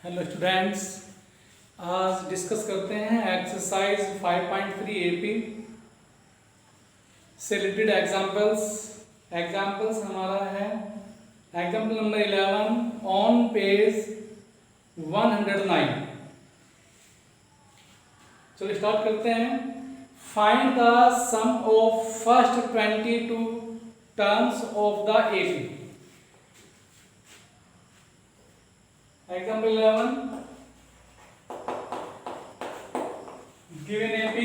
Hello students, आज discuss करते हैं एक्सरसाइज 5.3 एपी से रिलेटेड एग्जाम्पल्स हमारा है एग्जाम्पल नंबर 11 ऑन पेज 109। चलो स्टार्ट करते हैं। Find the sum of first 22 terms of the AP. Example 11, given AP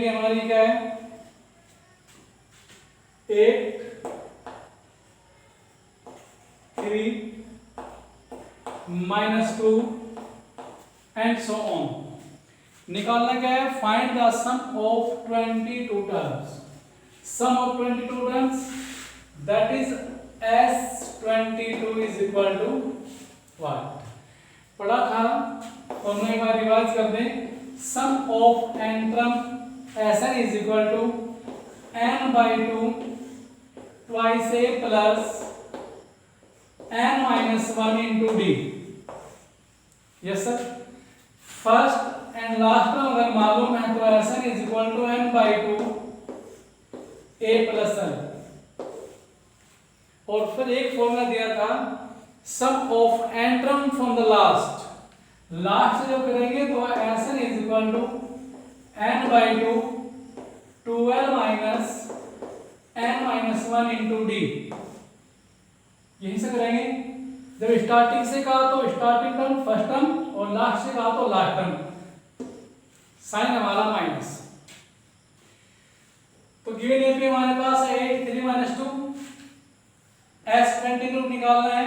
हमारी क्या है? 8, 3, -2 एंड सो ऑन। निकालना क्या है? Find the sum of 22 terms. Sum of 22 terms that is S22 is equal to what? पढ़ा था और मैं एक बार रिवाइज कर दें। Sum of n term Sn is equal to n/2 twice a plus n-1 into d। Yes sir. First and last term अगर मालूम है तो Sn is equal to n/2 a plus n। और फिर एक फॉर्मूला दिया था sum of n term from the last से जो करेंगे तो Sn is equal to n/2 2l minus n-1 into d। यहीं से करेंगे। जब स्टार्टिंग से कहा तो स्टार्टिंग टर्म फर्स्ट टर्म और लास्ट से कहा तो लास्ट टर्म, साइन हमारा माइनस। तो गिवन एपी हमारे पास है 8, 3 - 2। S22 निकालना है।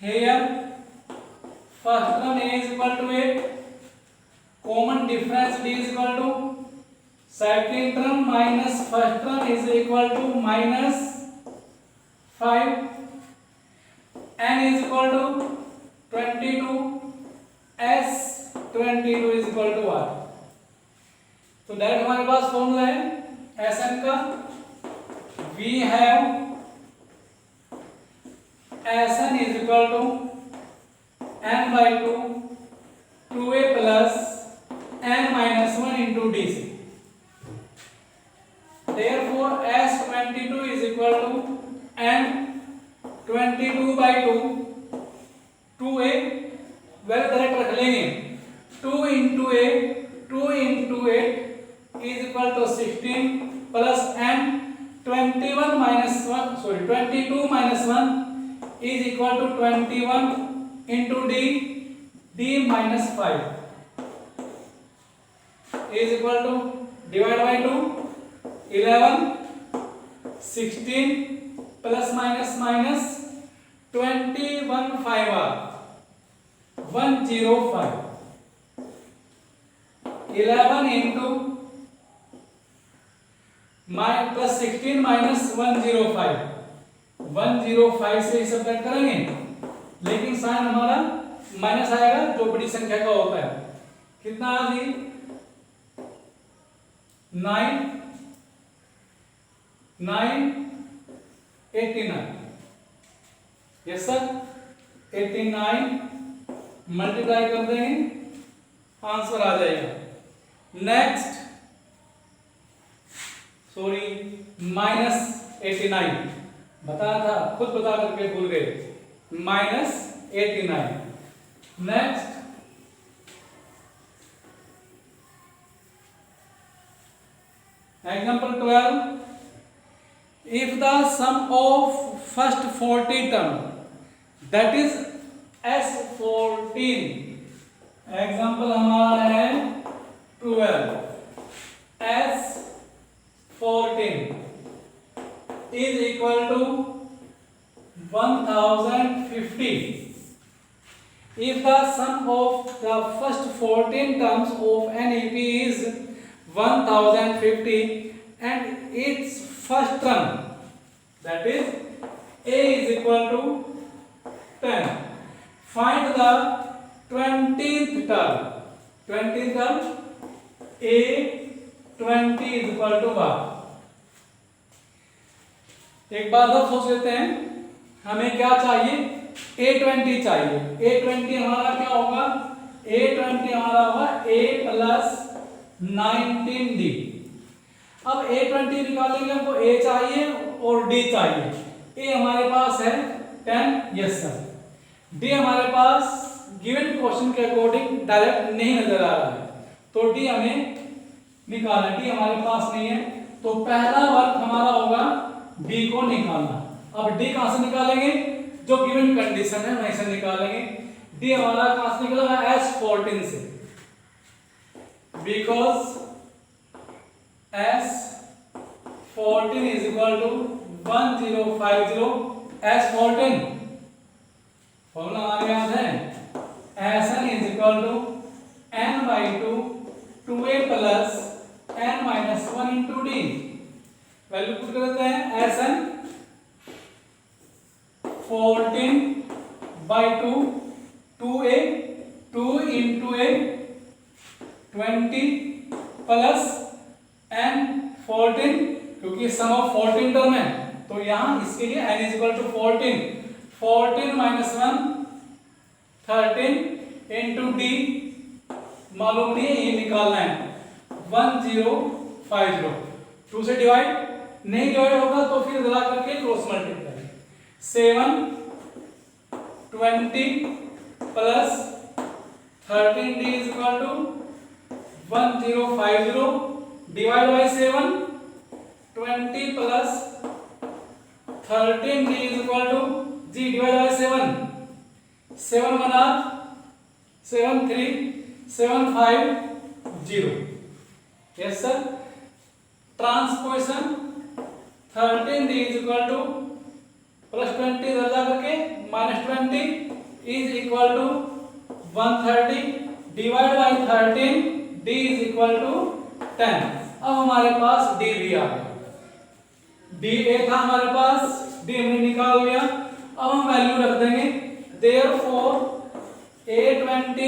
Here first term A is equal to 8, common difference D is equal to second term minus first term is equal to -5, n is equal to 22, S22 is equal to what? तो direct हमारे पास formula है Sn का। we have Sn is equal to n/2 2a plus n-1 into dc। Therefore S22 is equal to n/22 2a value direct रख लेंगे। 2 into 8 is equal to 16 plus n 22 minus 1 is equal to 21 into d minus 5 is equal to divide by 2 11 16 plus minus 21 5 105 11 into plus 16 minus 105 से subtract करेंगे, लेकिन sign हमारा minus आएगा जो बड़ी संख्या का होता है। कितना आ जी? 89। Yes sir. 89 मल्टीप्लाई कर देंगे, आंसर आ जाएगा। नेक्स्ट -89 बताया था, खुद बता करके भूल गए। -89। Next example 12, if the sum of first 40 term that is S14। Example हमारा है 12 S14 is equal to 1050। If the sum of the first 14 terms of an AP is 1050 and its first term that is A is equal to 10, find the 20th term। 20th term A 20 is equal to what? एक बार और सोच लेते हैं। हमें क्या चाहिए, A20 चाहिए। A20 हमारा क्या होगा, A20 हमारा होगा A प्लस 19D। अब A20 निकालेंगे, हमको A चाहिए और D चाहिए। A हमारे पास है 10, यस सर। D हमारे पास गिवन क्वेश्चन के अकॉर्डिंग डायरेक्ट नहीं नजर आ रहा है, तो D हमें निकालना है। D हमारे पास नहीं है, तो पहला वर्क हमारा होगा D को निकालना। अब D कहां से निकालेंगे, जो गिवन कंडीशन है वहीं से निकालेंगे। D हमारा कहां से निकलेगा, S14 से, because S14 is equal to 1050। S14 formula हमारे याद है, Sn is equal to n/2 2a plus n minus 1 into D. Value put कर देते हैं, Sn 14/2 2a 2 into a 20 plus n 14, क्योंकि सम ऑफ 14 टर्म है तो यहां इसके लिए n is equal to 14। 14 minus 1 13 into D मालूम नहीं है, ये निकालना है 1050। 2 से डिवाइड नहीं डिवाइड होगा तो फिर जरा करके cross multiply. 7 20 plus 13d is equal to 1050 divide by 7। 20 plus 13d is equal to g divide by 7। 7 बना 7 3 7 5 0, yes sir. Transposition 13d is equal to plus 20 इधर जा करके minus 20 is equal to 130 divide by 13 d is equal to 10। अब हमारे पास d भी आ गया, d a था हमारे पास, d हमने निकाल लिया। अब हम वैल्यू रख देंगे, therefore A20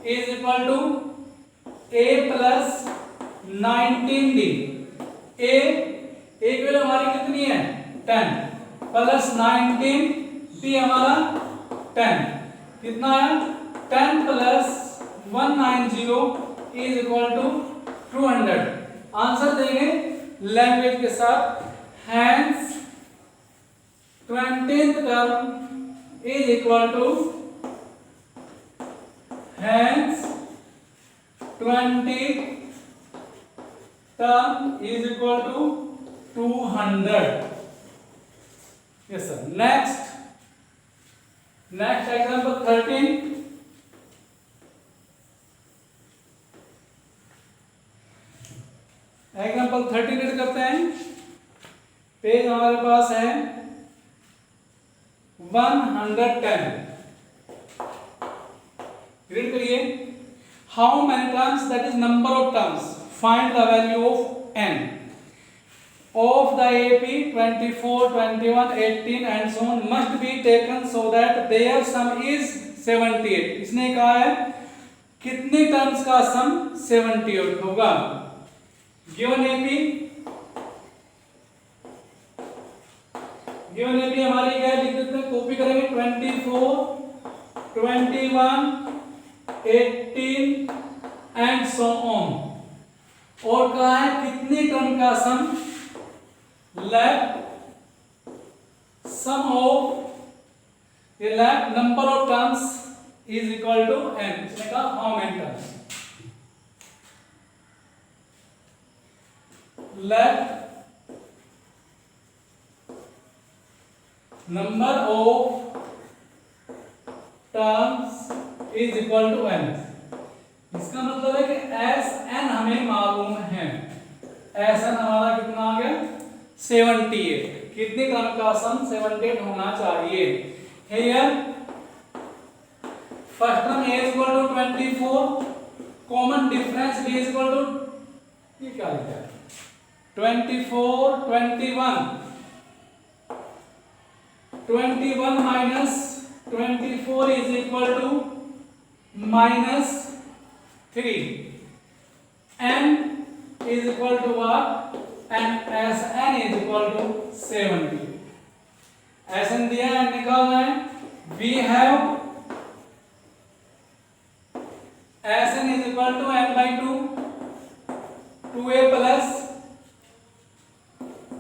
is equal to a plus 19d। a की वैल्यू हमारी कितनी है, 10 प्लस 19 d हमारा 10, कितना है 10 plus 190 is equal to 200। Answer देंगे लैंग्वेज के साथ, hence 20th term is equal to, hence 20th term is equal to 200। Yes sir. Next example 13। Example 13 read करते हैं। पेज हमारे पास है 110। रीड करिए, how many terms, that is number of terms, find the value of n of the AP 24 21 18 and so on must be taken so that their sum is 78। इसने कहा है कितने टर्म्स का सम 78 होगा। गिवन एपी हमारी क्या है, लिख देते हैं, कॉपी करेंगे 24 21 18 एंड सो ऑन। और कहा है कितने टर्म का सम, let sum of number of terms is equal to n। इसने कहा how many terms, let number of terms is equal to n। इसका मतलब है कि Sn हमें मालूम है, Sn हमारा कितना आ गया 78। कितने टर्म का सम 78 होना चाहिए। Here first term a is equal to 24, common difference d is equal to, ये क्या लिखा है 24 21 minus 24 is equal to -3। n is equal to what, and Sn is equal to 70।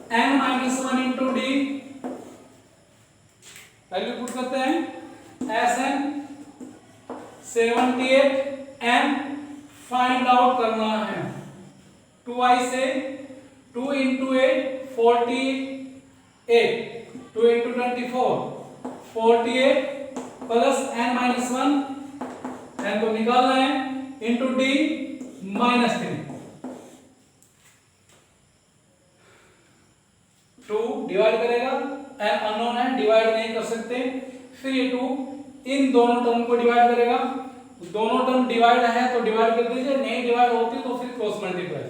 n minus one into D, value put करते हैं Sn 78 n find out करना है। 2i से 2 into 8 48, 2 into 24 48 plus n minus one, n को निकालना है, into D minus 3, 2 divide करेगा, n unknown है डिवाइड नहीं कर सकते, फिर ये 2 इन दोनों टर्म को डिवाइड करेगा, दोनों टर्म डिवाइड है तो डिवाइड कर दीजिए, नहीं डिवाइड होती तो फिर क्रॉस मल्टीप्लाई,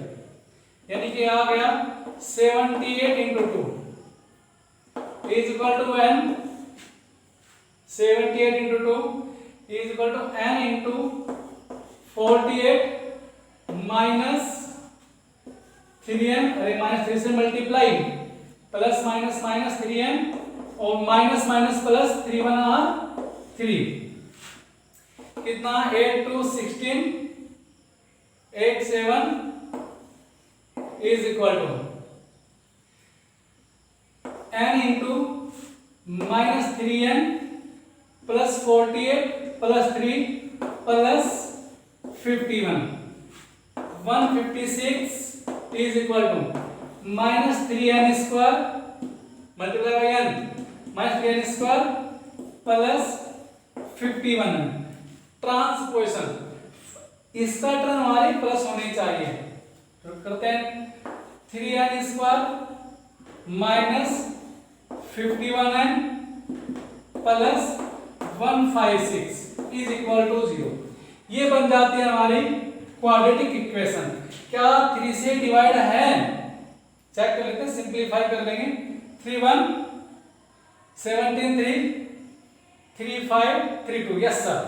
यानी कि आ गया 78 into 2 is equal to n, 78 into 2 is equal to n into 48 minus 3n, अरे माइनस 3 से multiply, plus minus minus 3n और माइनस माइनस प्लस 3 1 आर 3, कितना 8 2 16 8 7 is equal to n into minus 3n plus 48 plus 3 plus 51, 156 is equal to minus 3n square multiply by n minus 3n square plus 51, transposition, इसका term हमारी plus होनी चाहिए, तो करते हैं 3n square minus 51n plus 156 is equal to 0। ये बन जाती है हमारी क्वाड्रेटिक इक्वेशन। क्या 3 से डिवाइड है? चेक कर लेते हैं, सिंप्लीफाई कर लेंगे, 3 1 17 3 3 5 3 2, यस सर।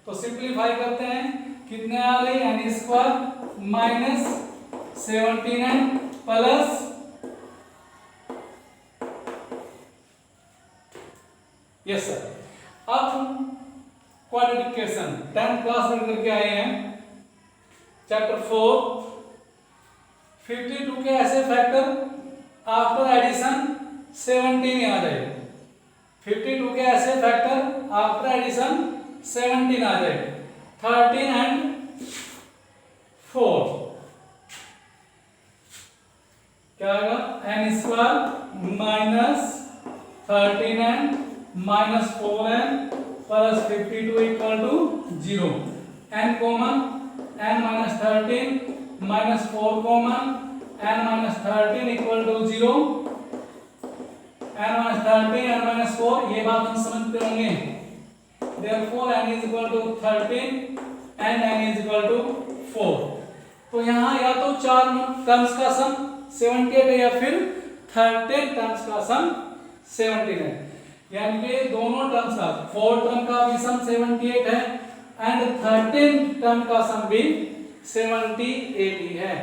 तो सिंप्लीफाई करते हैं, कितने आ गए, n square minus 17n plus yes sir. अब हम क्वाड्रेटिक इक्वेशन 10th क्लास में करके आए हैं, चैप्टर 4, 52 के ऐसे फैक्टर आफ्टर एडिशन 17 आ जाए, 52 के ऐसे फैक्टर आफ्टर एडिशन 17 आ जाए, 13 एंड 4 क्या आएगा, n square minus 13n minus 4n plus 52 equal to 0, n common, n minus 13 minus 4 common, n minus 13 equal to 0, n minus 13 n minus 4, ये बात हम समझते होंगे, therefore n is equal to 13 and n is equal to 4। तो यहाँ या तो 4 terms का सम 78 है या फिर 13 टर्म्स का सम 17 है, यानी कि दोनों टर्म्स का 4 टर्म का भी सम 78 है एंड 13 टर्म का सम भी 78 ही है।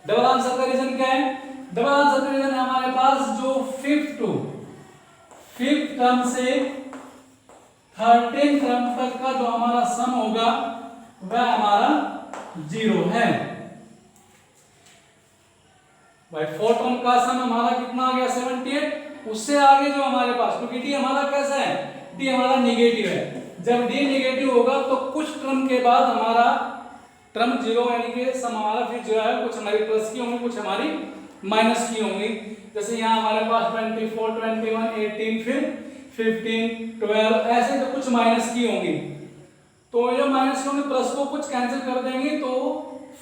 डबल आंसर का रीजन क्या है? डबल आंसर का रीजन है हमारे पास जो फिफ्थ टर्म से 13 टर्म तक का जो हमारा सम होगा वह हमारा 0 है। भाई 4 टर्म का सम हमारा कितना आ गया 78, उससे आगे जो हमारे पास, क्योंकि डी हमारा कैसा है, डी हमारा नेगेटिव है, जब डी नेगेटिव होगा तो कुछ टर्म के बाद हमारा टर्म 0 यानी कि सम हमारा फिर जो है कुछ हमारी प्लस की होंगी, कुछ हमारी माइनस की होंगी। जैसे यहाँ हमारे पास 24 21 18 फिर 15 12 ऐसे जो कुछ माइनस की होंगी, तो जो माइनस की होंगी प्लस को कुछ कैंसिल कर देंगे, तो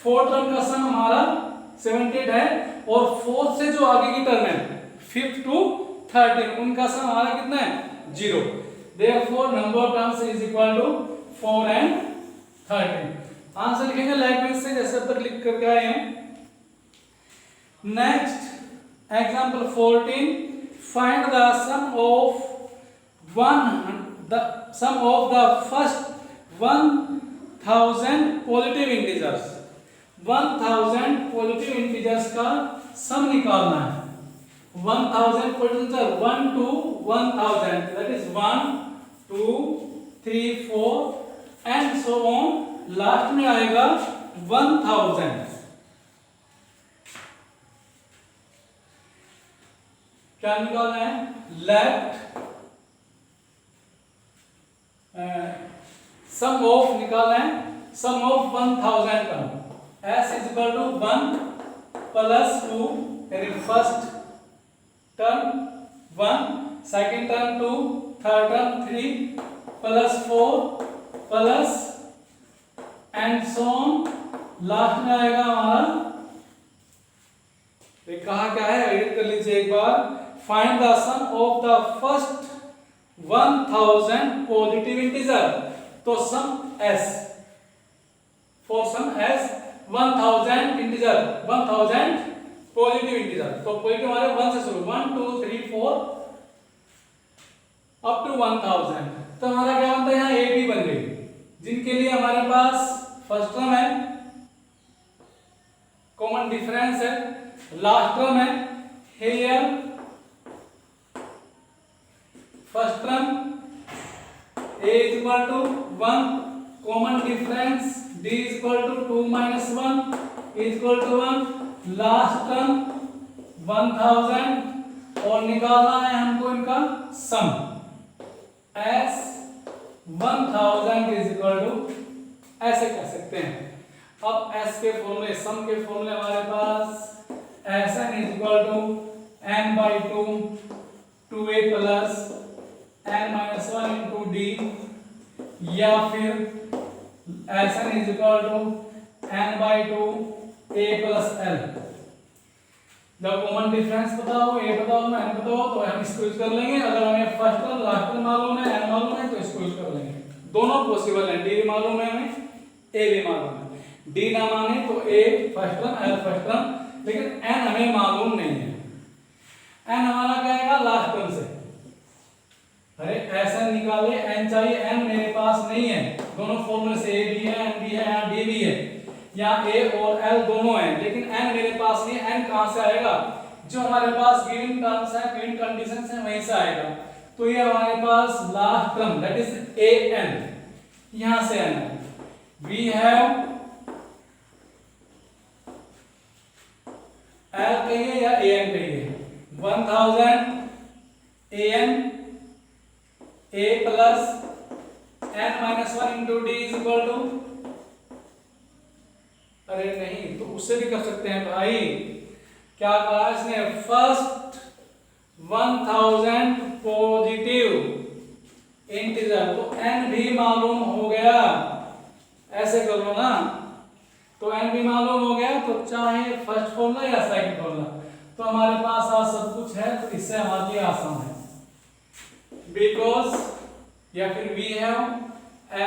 4 टर्म का सम हमारा 78 है और 4 से जो आगे की टर्म है 5 to 13 उनका सम हमारा कितना है 0। Therefore number of terms is equal to 4 and 13। Answer लिखेंगे लाइकवाइज से जैसे अब तक लिख करके आए हैं। Next example 14, find the sum of the first 1000 positive integers. 1000 positive integers का सम निकालना है। 1000 positive 1 to 1000, that is 1 2 3 4 and so on, last में आएगा 1000। क्या निकालना है, लेफ्ट सम ऑफ निकालना है, sum of 1000 term, S is equal to 1 plus 2, यानी first term 1, second term 2, third term 3 plus 4 plus and so on, last में आएगा हमारा, कहा क्या है, एडिट कर लीजिए एक बार, find the sum of the first 1000 positive integer, तो sum S, for sum S 1000 integer, 1000 positive integer, तो पॉजिटिव हमारे 1 से शुरू, 1 2 3 4 अप टू 1000, तो हमारा क्या बनता है, यहाँ A B बन गई, जिनके लिए हमारे पास फर्स्ट टर्म है, कॉमन डिफरेंस है, लास्ट टर्म है, here first term A is equal to 1, common difference D is equal to 2 minus 1 is equal to 1, last term 1000 और निकालना है हमको इनका सम, S 1000 is equal to, ऐसे कह सकते हैं। अब S के फॉर्मूले, सम के फॉर्मूले हमारे पास Sn is equal to n by 2 2a plus n minus 1 into d, या फिर Sn is equal to n by 2 a plus l। जब कॉमन डिफरेंस पता हो, a पता हो, n पता हो, तो हम इसको यूज कर लेंगे, अगर हमें फर्स्ट टर्म लास्ट टर्म मालूम है, n मालूम है, तो इसको यूज कर लेंगे, दोनों पॉसिबल है, d भी मालूम है हमें, a भी मालूम है, d ना माने तो a first term, l first term, लेकिन n हमें मालूम नहीं है, n हमारा क्या आएगा लास्ट टर्म से, अरे ऐसा निकाले, n चाहिए, n मेरे पास नहीं है, दोनों फॉर्मूले से a भी है, n भी है, यहाँ d भी है, यहाँ a और l दोनों हैं, लेकिन n मेरे पास नहीं है, n कहाँ से आएगा, जो हमारे पास गिवन टर्म्स है, गिवन कंडीशंस हैं, वहीं से आएगा, तो ये हमारे पास last term that is an, यहाँ से n, वी हैव L कहिए या an कहिए, 1000 an a plus n minus 1 into d is equal to, अरे नहीं तो उससे भी कर सकते हैं भाई, क्या कहा इसने, फर्स्ट 1000 पॉजिटिव इंटीजर, तो n भी मालूम हो गया, ऐसे कर लो ना, तो n भी मालूम हो गया, तो चाहे फर्स्ट फॉर्मूला या सेकंड फॉर्मूला, तो हमारे पास आज सब कुछ है, तो इससे हमारे लिए आसान है, बिकॉज या फिर we have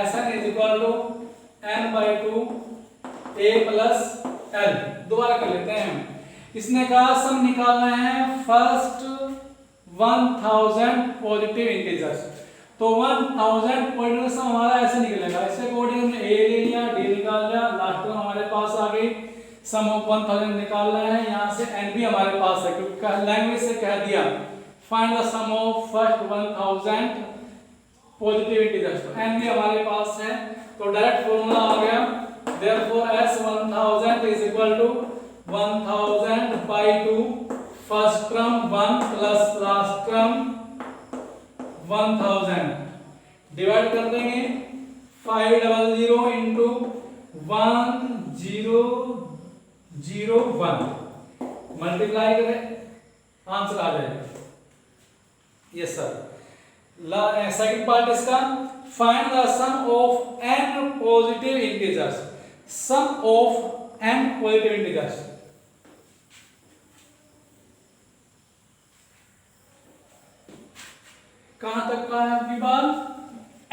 Sn is equal to n by 2 a plus l, दोबारा कर लेते हैं, इसने कहा सम निकालना है फर्स्ट 1000 पॉजिटिव इंटीजर्स, तो 1000 पॉजिटिव सम हमारा ऐसे निकलेगा, इसके अकॉर्डिंग हमने a ले लिया, d निकाल लिया, लास्ट में हमारे पास आ गई सम ऑफ 1000 निकालना है, यहाँ से n भी हमारे पास है, क्योंकि लैंग्वेज से कह दिया find the sum of first 1000 positive integers, तो n भी हमारे पास है, तो डायरेक्ट फॉर्मूला आ गया, therefore s 1000 is equal to 1000 by 2 first term 1 plus last term 1000, divide कर देंगे 500 into 1001, मल्टीप्लाई करें, आंसर आ जाएगा, यस सर। सेकंड पार्ट इसका, find the sum of n positive integers, sum of n positive integers, कहां तक का है आपकी बात,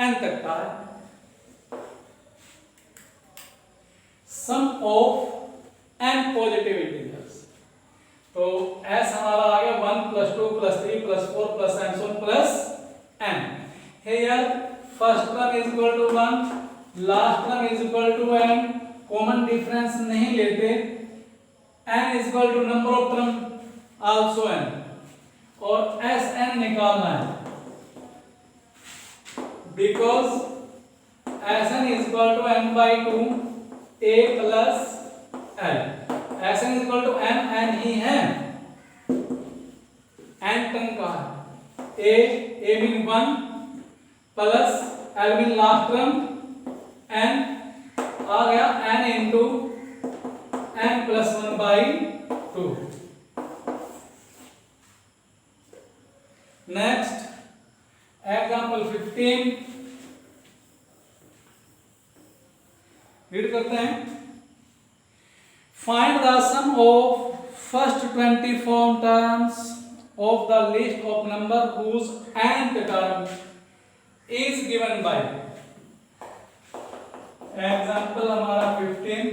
n तक का है, sum of n positive integers, तो s हमारा आ गया 1 + 2 + 3 + 4 + n so plus n, here first term is equal to 1, last term is equal to n, common difference नहीं लेते, n is equal to number of term also n, और Sn निकालना है, because Sn is equal to n by 2 a plus l, Sn is equal to n ही है, n term का है, a mean 1 plus l mean last term n आ गया n into n plus 1 by 2। Next example 15 read करते हैं। Find the sum of first 24 terms of the list of number whose nth term is given by. Example हमारा 15,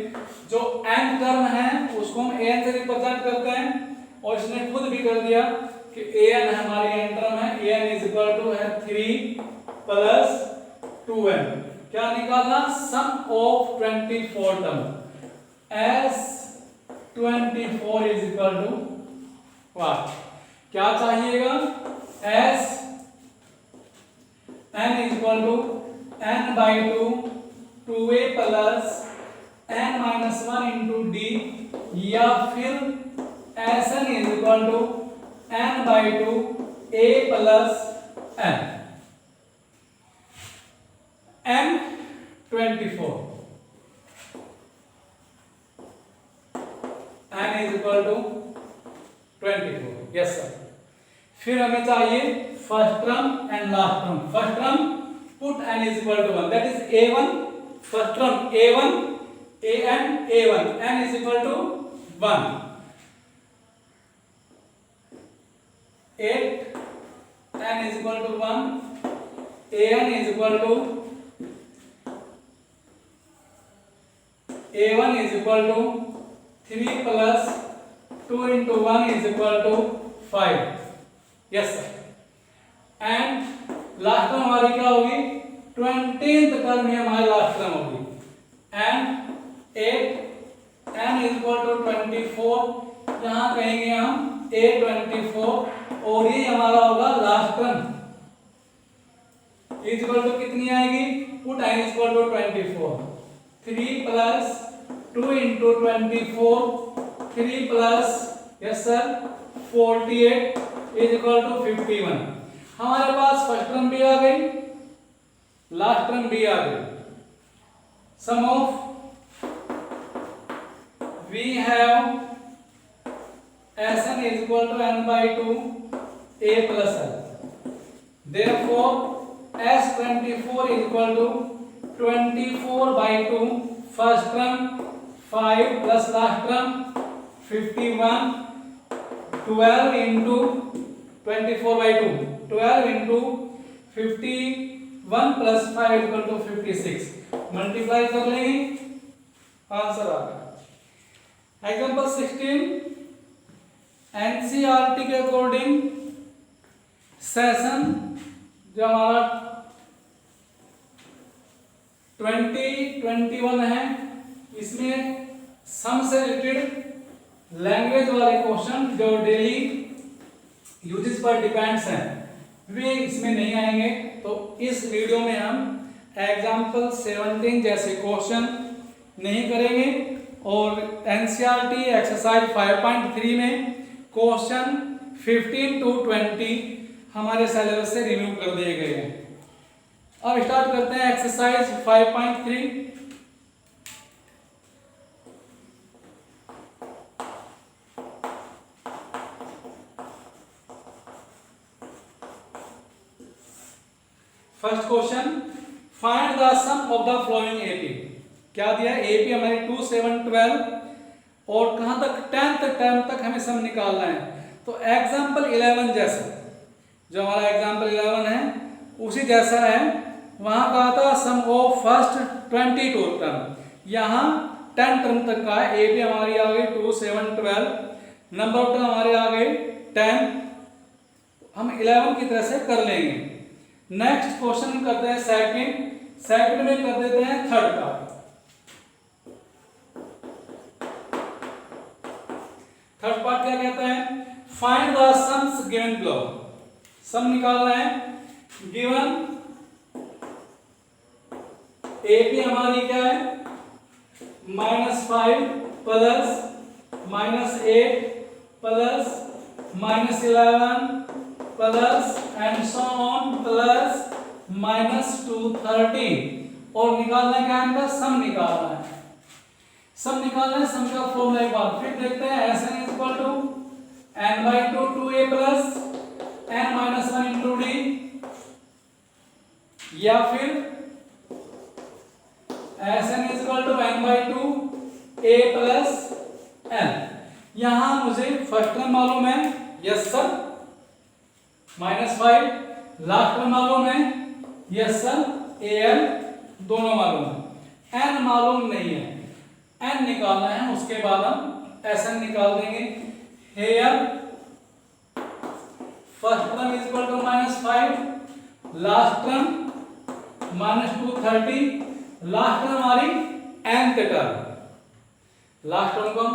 जो nth term है उसको हम an से रिप्रेजेंट करते हैं और इसने खुद भी कर दिया कि an हमारी n टर्म है, an इज इक्वल टू है 3 प्लस 2n। क्या निकालना? Sum of 24 term, as 24 is equal to what? क्या चाहिएगा? as n is equal to n by 2 2a plus n minus 1 into d, या फिर Sn is equal to n by 2 a plus n। n 24, n is equal to 24, yes sir. फिर हमें चाहिए first term and last term. First term put n is equal to 1, that is a1, first term a1 an a1, n is equal to 1, 8 n is equal to 1, an is equal to a1 is equal to 3 plus 2 into 1 is equal to 5, yes sir। and last term हमारी क्या होगी? 20th term ही हमारी last term होगी, and 8 n is equal to 24, यहाँ कहेंगे हम a24 और ये हमारा होगा last term is equal to कितनी आएगी? Put n is equal to 24, 3 plus 2 into 24, 3 plus yes sir 48 is equal to 51। हमारे पास फर्स्ट टर्म भी आ गई, लास्ट टर्म भी आ गई। Sum of we have Sn is equal to n by 2 a plus l, therefore S24 is equal to 24 by 2, first term 5 plus last term 51, 12 into 24 by 2, 12 into 51 plus 5 is equal to 56, multiply कर लेंगे, answer आ गया। Example 16, NCERT के according session जो हमारा 2021 है, इसमें सम से related language वाले क्वेश्चन जो डेली यूजेस पर डिपेंड्स हैं वे इसमें नहीं आएंगे। तो इस वीडियो में हम एग्जाम्पल 17 जैसे क्वेश्चन नहीं करेंगे और एनसीईआरटी एक्सरसाइज 5.3 में क्वेश्चन 15 to 20 हमारे सिलेबस से रिमूव कर दिए गए हैं। अब स्टार्ट करते हैं exercise 5.3। First question, find the sum of the following AP. क्या दिया? एपी हमारी 2, 7, 12 और कहां तक? 10th टर्म तक हमें सम निकालना है। तो एग्जाम्पल 11 जैसा, जो हमारा एग्जाम्पल 11 है उसी जैसा है। वहां कहा था सम ऑफ फर्स्ट 22 टर्म, यहाँ 10 टर्म तक का है। ए भी हमारी आ गई 2, 7, 12, नंबर ऑफ टर्म हमारे आ गए 10, हम 11 की तरह से कर लेंगे। नेक्स्ट क्वेश्चन करते हैं सेकंड में कर देते हैं थर्ड का। थर्ड पार्ट क्या कहता है? Find the sums given below. Sum निकालना है। गिवन एपी हमारी क्या है? -5 plus -8 plus minus 11 plus and so on plus minus 230 और निकालना क्या है इनका सम निकालना है। सम निकालना है, सम का फॉर्मूला एक बार फिर देखते हैं। Sn is equal to n by 2 2a plus n minus 1 into d या फिर Sn is equal to n by 2 a plus n। यहां मुझे फर्स्ट टर्म मालूम है, यस सर, -5, लास्ट टर्म मालूम है, यस सर, an दोनों मालूम है, n मालूम नहीं है, n निकालना है, उसके बाद हम Sn निकाल देंगे। Here first term is equal to -5, last term -230, last term हमारी nth टर्म, लास्ट टर्म को हम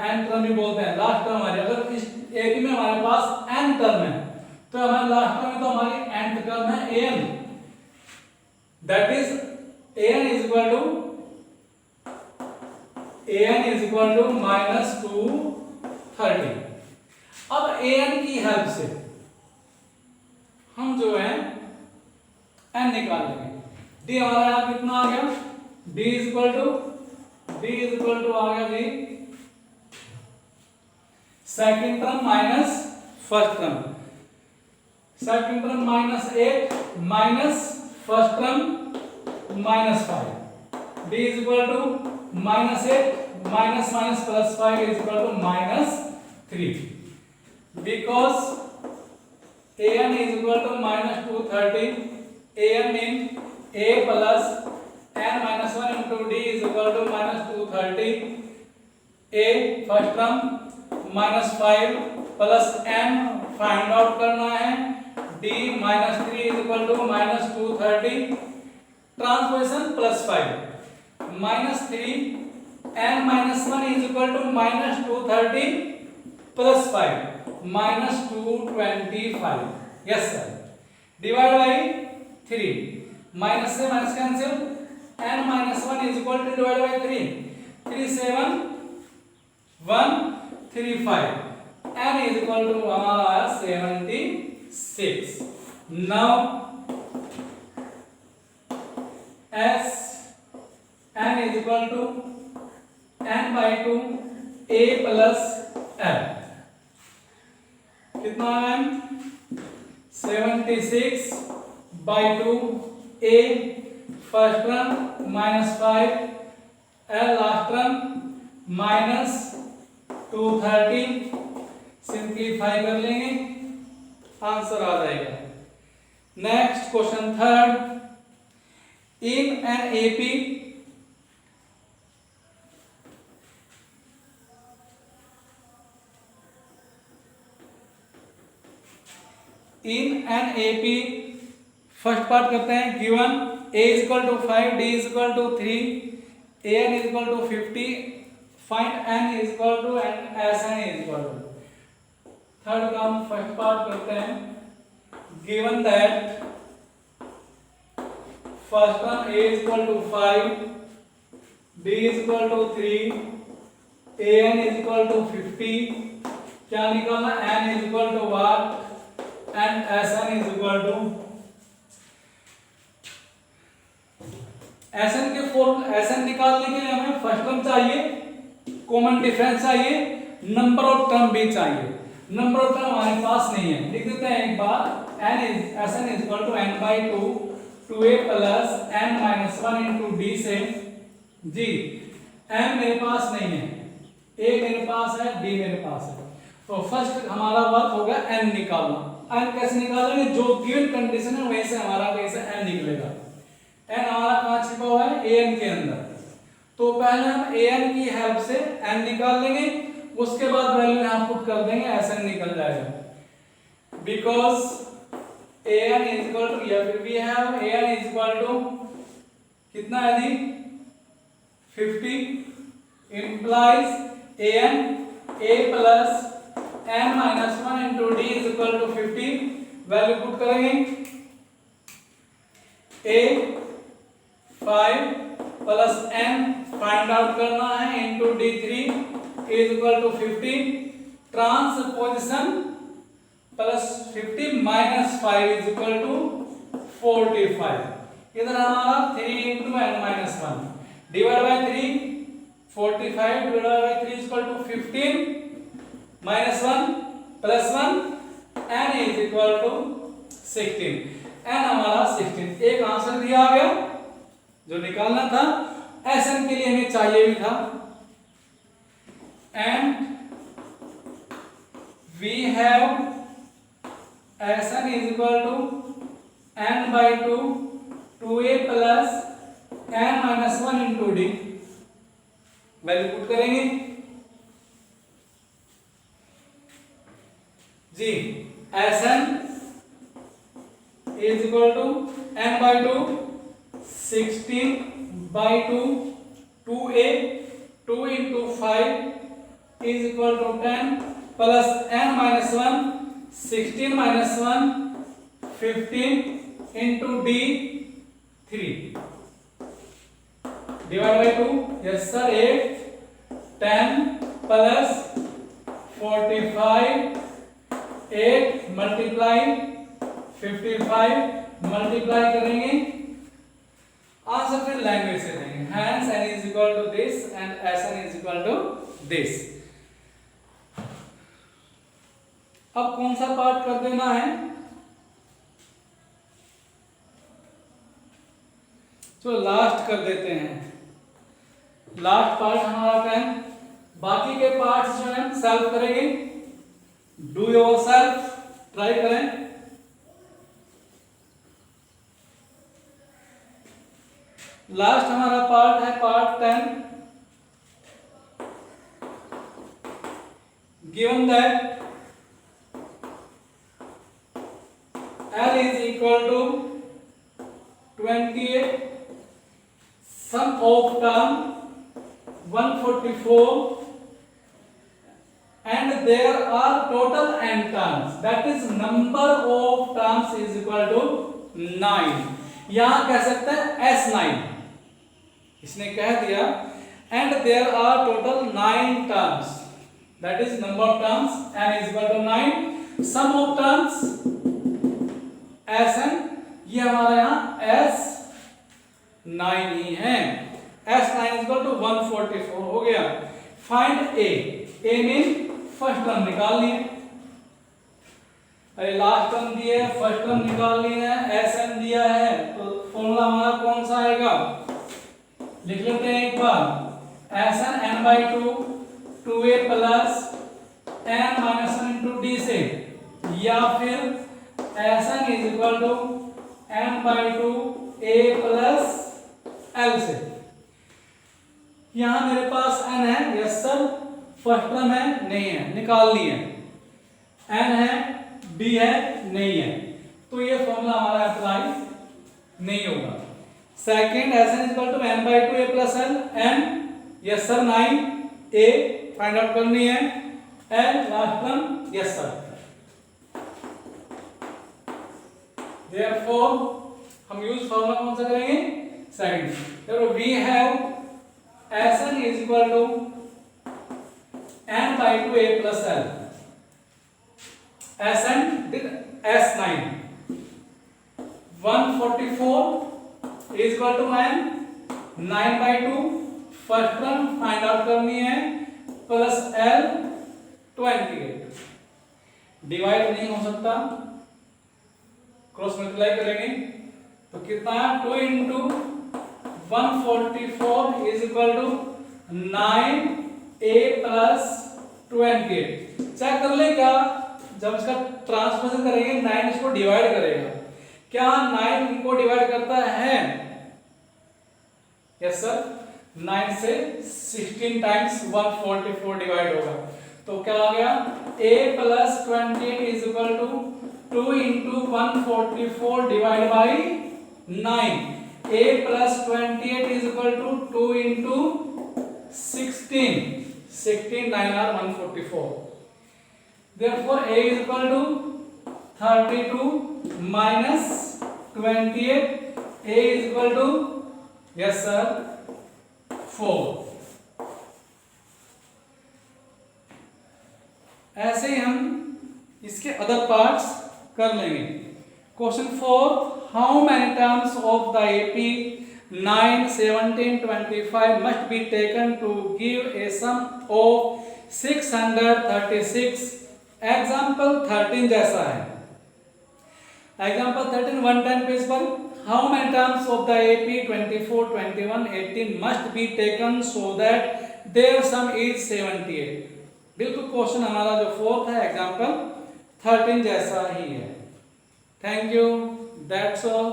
n टर्म भी बोलते हैं। लास्ट टर्म हमारी, अगर इस एक में हमारे पास n टर्म है तो हमारे लास्ट टर्म में तो हमारी nth टर्म है an, that is an is equal to -230। अब an की हेल्प से हम जो है n निकालेंगे। d हमारा यहाँ कितना आ गया, d इज इक्वल टू आ गया जी second term minus first term, second term -8 minus first term -5, d is equal to -8 minus minus plus 5 is equal to -3 because an is equal to -230, an mean a plus n minus 1 into d is equal to -230, a first term -5 plus n find out करना है, d -3 is equal to -230, transposition +5 -3 n minus 1 is equal to -230 plus 5 -225, yes sir, divide by 3, minus से minus cancel, n minus 1 is equal to divided by 3, 3 7 135, n is equal to हमारा आया 76। Now s n is equal to n by 2 a plus n, कितना है 76 by 2 a first term -5 l last term -230, simplify कर लेंगे, answer आ जाएगा। Next question third, in an AP first part करते हैं। Given a is equal to 5, d is equal to 3, an is equal to 50, find n is equal to and sn is equal to। Third का हम first part करते हैं। Given that first term a is equal to 5, d is equal to 3, an is equal to 50, क्या निकालना, n is equal to what and sn is equal to, Sn के Sn निकालने के लिए हमें फर्स्ट टर्म चाहिए, कॉमन डिफरेंस चाहिए, number of term भी चाहिए। नंबर ऑफ टर्म हमारे पास नहीं है, लिख देते हैं एक बार, Sn is equal to n by 2 2a plus n minus 1 into d से जी m मेरे पास नहीं है, a मेरे पास है, d मेरे पास है, तो फर्स्ट हमारा वर्क हो गया n निकालना। n कैसे निकालेंगे, जो गिवन कंडीशन है वैसे हमारा कैसे n निकलेगा। n हमारा कहाँ छिपा हुआ है, an के अंदर, तो पहले हम an की हेल्प से n निकाल लेंगे, उसके बाद वैल्यू यहाँ पुट कर देंगे, Sn निकल जाएगा। Because an is equal to, या फिर we have an is equal to कितना है जी 50 implies an a plus n minus 1 into d is equal to 50, value put करेंगे, a 5 प्लस n फाइंड आउट करना है into d3 is equal to 50, transposition plus 50 minus 5 is equal to 45। इधर हमारा 3 into n minus 1 divide by 3, 45 divide by 3 is equal to 15 minus 1 plus 1 n is equal to 16। n हमारा 16। एक answer दिया आ गया जो निकालना था। Sn के लिए हमें चाहिए भी था, and we have Sn is equal to n by 2 2a plus n minus 1 into d। Value put करेंगे जी। Sn is equal to n by 2 16 by 2 2a 2 into 5 is equal to 10 plus n minus 1 16 minus 1 15 into d 3 divided by 2। yes sir 8 10 plus 45 8 multiply 55 multiply करेंगे answer फिर language से देंगे। hence n is equal to this and Sn is equal to this। अब कौन सा part कर देना है, तो लास्ट कर देते हैं। लास्ट पार्ट हमारा 10, बाकी के पार्ट्स जो है सॉल्व करेंगे। डू योर सेल्फ, ट्राई करें। लास्ट हमारा पार्ट है part 10। Given that L is equal to 28, sum of term 144 and there are total n terms, that is number of terms is equal to 9। यहां कह सकते हैं S9, इसने कह दिया and there are total 9 terms, that is number of terms n is equal to 9। sum of terms Sn, ये हमारा यहाँ S9 ही है। S9 is equal to 144 हो गया। Find A, A mean first term निकालनी है। अरे लास्ट टर्म दिए है, फर्स्ट टर्म निकालनी है। Sn दिया है तो फॉर्मूला हमारा कौन सा आएगा, लिख लेते हैं एक बार। Sn n by 2 2a plus n minus 1 into d से, या फिर Sn is equal to n by 2 a plus l से। यहां मेरे पास n है, यस सर, फर्स्ट टर्म है, नहीं है, निकालनी है। n है, d है, नहीं है, तो ये फॉर्मूला हमारा अप्लाई नहीं होगा। Second Sn is equal to n by 2 a plus l, n yes sir 9, a find out करनी है, l last term yes sir. Therefore हम यूज फॉर्मूला कौन सा करेंगे, second. therefore we have Sn is equal to n by 2 a plus l। Sn S9 144 is equal to n 9 by 2 first term find out करनी है plus l 28। Divide नहीं हो सकता, cross multiply करेंगे तो कितना है, 2 into 144 is equal to 9a plus 28। Check कर ले क्या, जब इसका ट्रांसपोजिशन करेंगे 9 इसको डिवाइड करेगा, क्या 9 इनको डिवाइड करता है, यस सर। 9 से 16 टाइम्स 144 डिवाइड होगा, तो क्या आ गया, a plus 28 is equal to 2 into 144 divided by 9। a plus 28 is equal to 2 into 16, 16 9 are 144। therefore a is equal to 32 minus 28, a is equal to yes sir 4। ऐसे ही हम इसके other parts कर लेंगे। Question 4, how many terms of the AP 9, 17, 25 must be taken to give a sum of 636। Example 13 जैसा है। Example 13 110 page पर, how many terms of the AP 24, 21, 18 must be taken so that their sum is 78। बिल्कुल question हमारा जो fourth है example 13 जैसा ही है। Thank you, that's all.